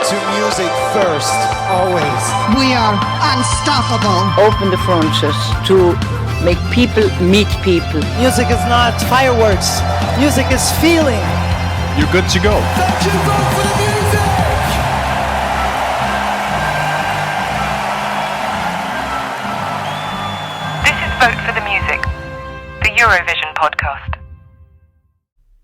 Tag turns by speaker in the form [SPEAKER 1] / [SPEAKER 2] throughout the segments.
[SPEAKER 1] to music first, always.
[SPEAKER 2] We are unstoppable.
[SPEAKER 3] Open the frontiers to make people meet people.
[SPEAKER 4] Music is not fireworks. Music is feeling.
[SPEAKER 5] You're good to go.
[SPEAKER 6] Thank you, vote for the music.
[SPEAKER 7] This is Vote for the Music, the Eurovision podcast.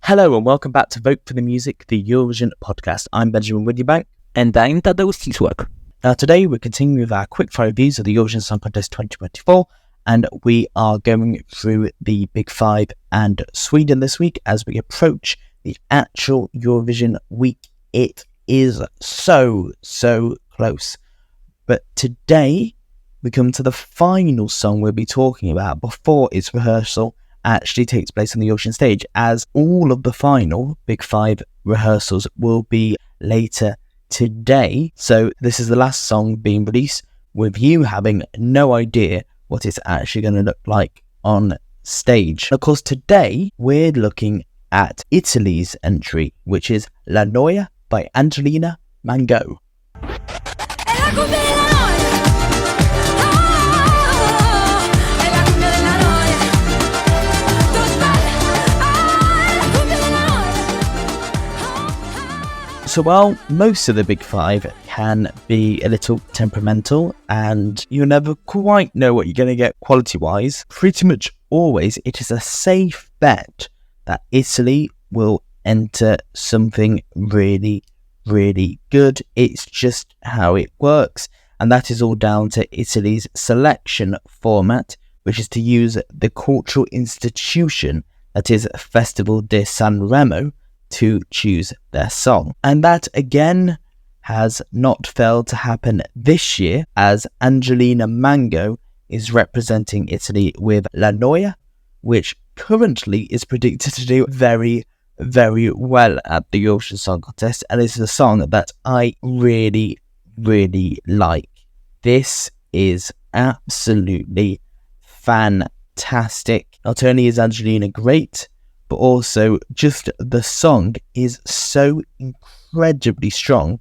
[SPEAKER 8] Hello and welcome back to Vote for the Music, the Eurovision podcast. I'm Benjamin Bank.
[SPEAKER 9] And I'm Tadeusz.
[SPEAKER 8] Now today we're continuing with our quickfire reviews of the Eurovision Song Contest 2024, and we are going through the Big Five and Sweden this week as we approach the actual Eurovision week. It is so close. But today we come to the final song we'll be talking about before its rehearsal actually takes place on the Eurovision stage, as all of the final Big Five rehearsals will be later today. So this is the last song being released with you having no idea what it's actually going to look like on stage. And of course today we're looking at Italy's entry, which is La Noia by Angelina Mango. So while most of the Big Five can be a little temperamental and you never quite know what you're going to get quality-wise, pretty much always it is a safe bet that Italy will enter something really good. It's just how it works, and that is all down to Italy's selection format, which is to use the cultural institution that is Festival di Sanremo to choose their song. And that again has not failed to happen this year, as Angelina Mango is representing Italy with La Noia, which currently is predicted to do very well at the Eurovision Song Contest, and it's a song that I really like. This is absolutely fantastic. Not only is Angelina great, but also just the song is so incredibly strong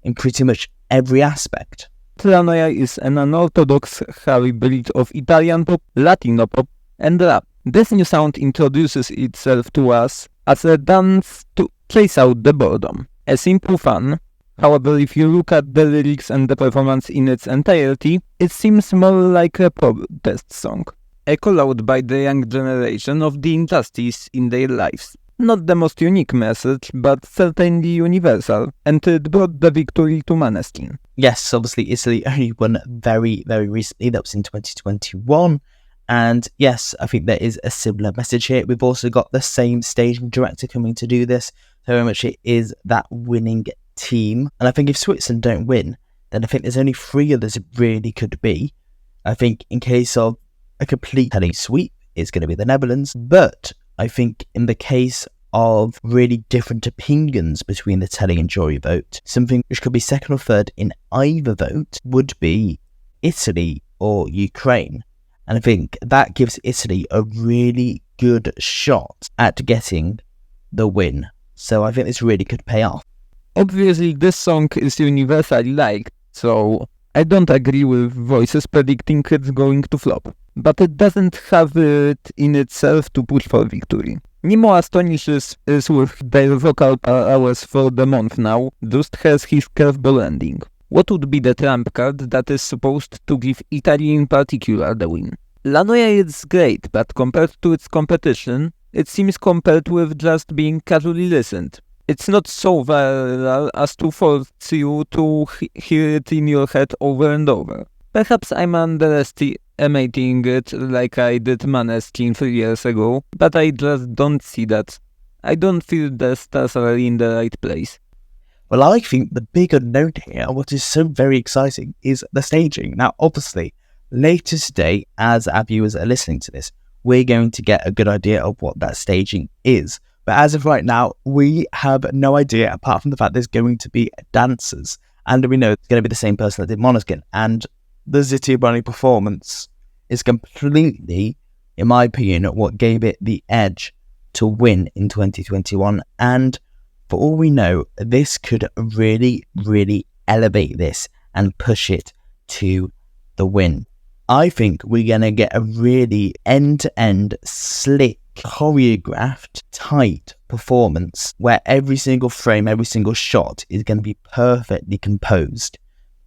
[SPEAKER 8] in pretty much every aspect.
[SPEAKER 9] La Noia is an unorthodox hybrid of Italian pop, Latino pop, and rap. This new sound introduces itself to us as a dance to chase out the boredom. A simple fun. However, if you look at the lyrics and the performance in its entirety, it seems more like a protest song. A call out by the young generation of the injustice in their lives. Not the most unique message, but certainly universal, and it brought the victory to Måneskin.
[SPEAKER 8] Yes, obviously Italy only won very recently, that was in 2021, and yes, I think there is a similar message here. We've also got the same staging director coming to do this, so very much it is that winning team, and I think if Switzerland don't win, then I think there's only three others it really could be. I think in case of a complete Italy sweep, it's going to be the Netherlands, but I think in the case of really different opinions between the telly and jury vote, something which could be second or third in either vote would be Italy or Ukraine. And I think that gives Italy a really good shot at getting the win. So I think this really could pay off.
[SPEAKER 9] Obviously, this song is universally liked, so I don't agree with voices predicting it's going to flop. But it doesn't have it in itself to push for victory. Nemo astonishes us with their vocal hours for the month now, just has his curveball ending. What would be the trump card that is supposed to give Italy in particular the win? La Noia is great, but compared to its competition, it seems compared with just being casually listened. It's not so viral as to force you to hear it in your head over and over. Perhaps I'm underestimating it like I did Måneskin 3 years ago, but I just don't see that. I don't feel the stars are in the right place.
[SPEAKER 8] Well, I think the big unknown here, what is so very exciting, is the staging. Now, obviously, later today, as our viewers are listening to this, we're going to get a good idea of what that staging is. But as of right now, we have no idea, apart from the fact there's going to be dancers. And we know it's going to be the same person that did Måneskin. And the Ziti Bunny performance is completely, in my opinion, what gave it the edge to win in 2021. And For all we know, this could really, really elevate this and push it to the win. I think we're going to get a really end-to-end, slick, choreographed, tight performance where every single frame, every single shot is going to be perfectly composed.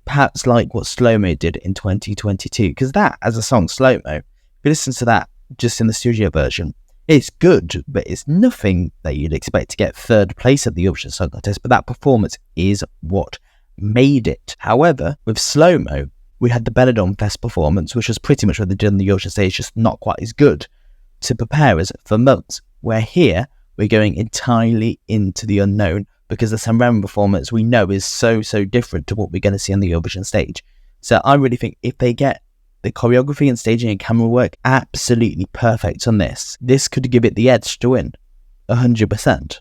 [SPEAKER 8] Perhaps like what Slow Mo did in 2022, because that, as a song, Slow Mo, if you listen to that just in the studio version, it's good, but it's nothing that you'd expect to get third place at the Eurovision Song Contest, but that performance is what made it. However, with Slow Mo, we had the Benidorm Fest performance, which was pretty much what they did on the Eurovision stage, just not quite as good, to prepare us for months. Where here, we're going entirely into the unknown, because the Sanremo performance we know is so different to what we're going to see on the Eurovision stage. So I really think if they get the choreography and staging and camera work absolutely perfect on this could give it the edge to win, 100%.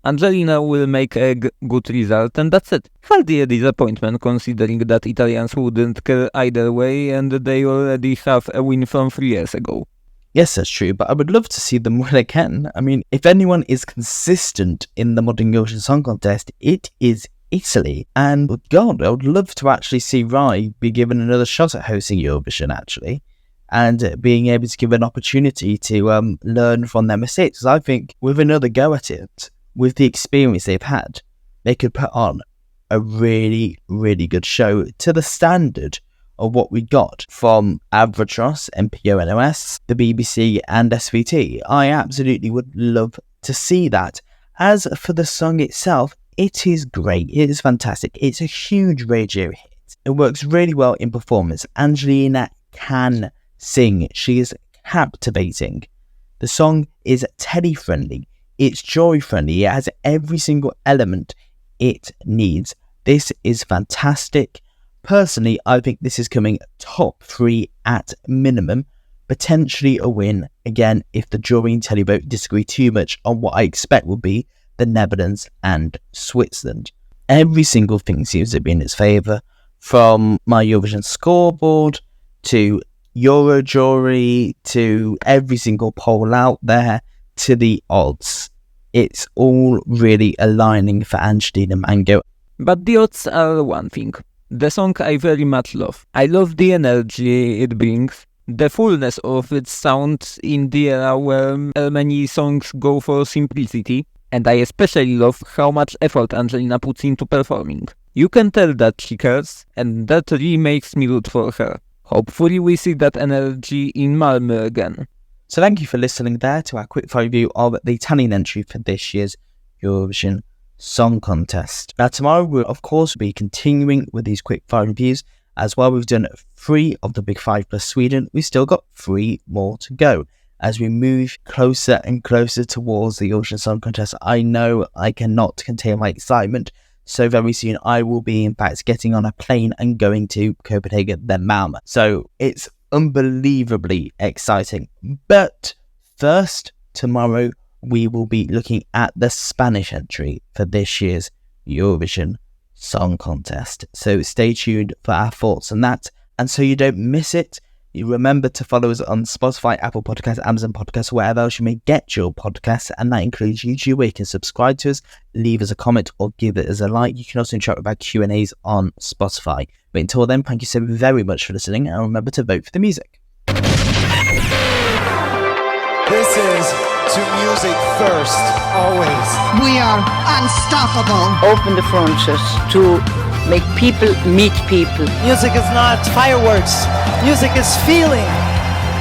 [SPEAKER 9] Angelina will make a good result, and that's it. Hardly a disappointment considering that Italians wouldn't care either way, and they already have a win from 3 years ago.
[SPEAKER 8] Yes, that's true, but I would love to see them win again. I mean, if anyone is consistent in the modern Eurovision Song Contest, it is Italy. And God, I would love to actually see Rai be given another shot at hosting Eurovision, actually, and being able to give an opportunity to learn from their mistakes. I think with another go at it, with the experience they've had, they could put on a really, really good show to the standard of what we got from Avatros, NPO NOS, the BBC and SVT. I absolutely would love to see that. As for the song itself, it is great. It is fantastic. It's a huge radio hit. It works really well in performance. Angelina can sing. She is captivating. The song is Teddy-friendly. It's joy-friendly. It has every single element it needs. This is fantastic. Personally, I think this is coming top 3 at minimum. Potentially a win, again, if the jury and televote disagree too much on what I expect will be the Netherlands and Switzerland. Every single thing seems to be in its favour, from my Eurovision scoreboard to Euro jury to every single poll out there to the odds. It's all really aligning for Angelina Mango.
[SPEAKER 9] But the odds are one thing. The song I very much love. I love the energy it brings, the fullness of its sound in the era where many songs go for simplicity, and I especially love how much effort Angelina puts into performing. You can tell that she cares, and that really makes me root for her. Hopefully we see that energy in Malmö again.
[SPEAKER 8] So thank you for listening there to our quick review of the Italian entry for this year's Eurovision Song Contest. Now tomorrow we'll of course be continuing with these quick fire reviews as well. We've done 3 of the big 5 plus Sweden. We've still got 3 more to go as we move closer and closer towards the Eurovision Song Contest. I know I cannot contain my excitement, so very soon I will be in fact getting on a plane and going to Copenhagen, then Malmö. So it's unbelievably exciting. But first, tomorrow we will be looking at the Spanish entry for this year's Eurovision Song Contest. So stay tuned for our thoughts on that. And so you don't miss it, you remember to follow us on Spotify, Apple Podcasts, Amazon Podcasts, wherever else you may get your podcasts. And that includes YouTube, where you can subscribe to us, leave us a comment or give us a like. You can also interact with our Q&As on Spotify. But until then, thank you so very much for listening, and remember to vote for the music.
[SPEAKER 1] This is to music first, always.
[SPEAKER 2] We are unstoppable.
[SPEAKER 3] Open the frontiers to make people meet people.
[SPEAKER 4] Music is not fireworks. Music is feeling.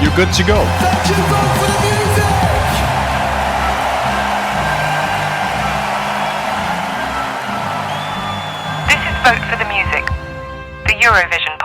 [SPEAKER 5] You're good to go.
[SPEAKER 6] Thank you, vote for the music!
[SPEAKER 7] This is Vote for the Music, the Eurovision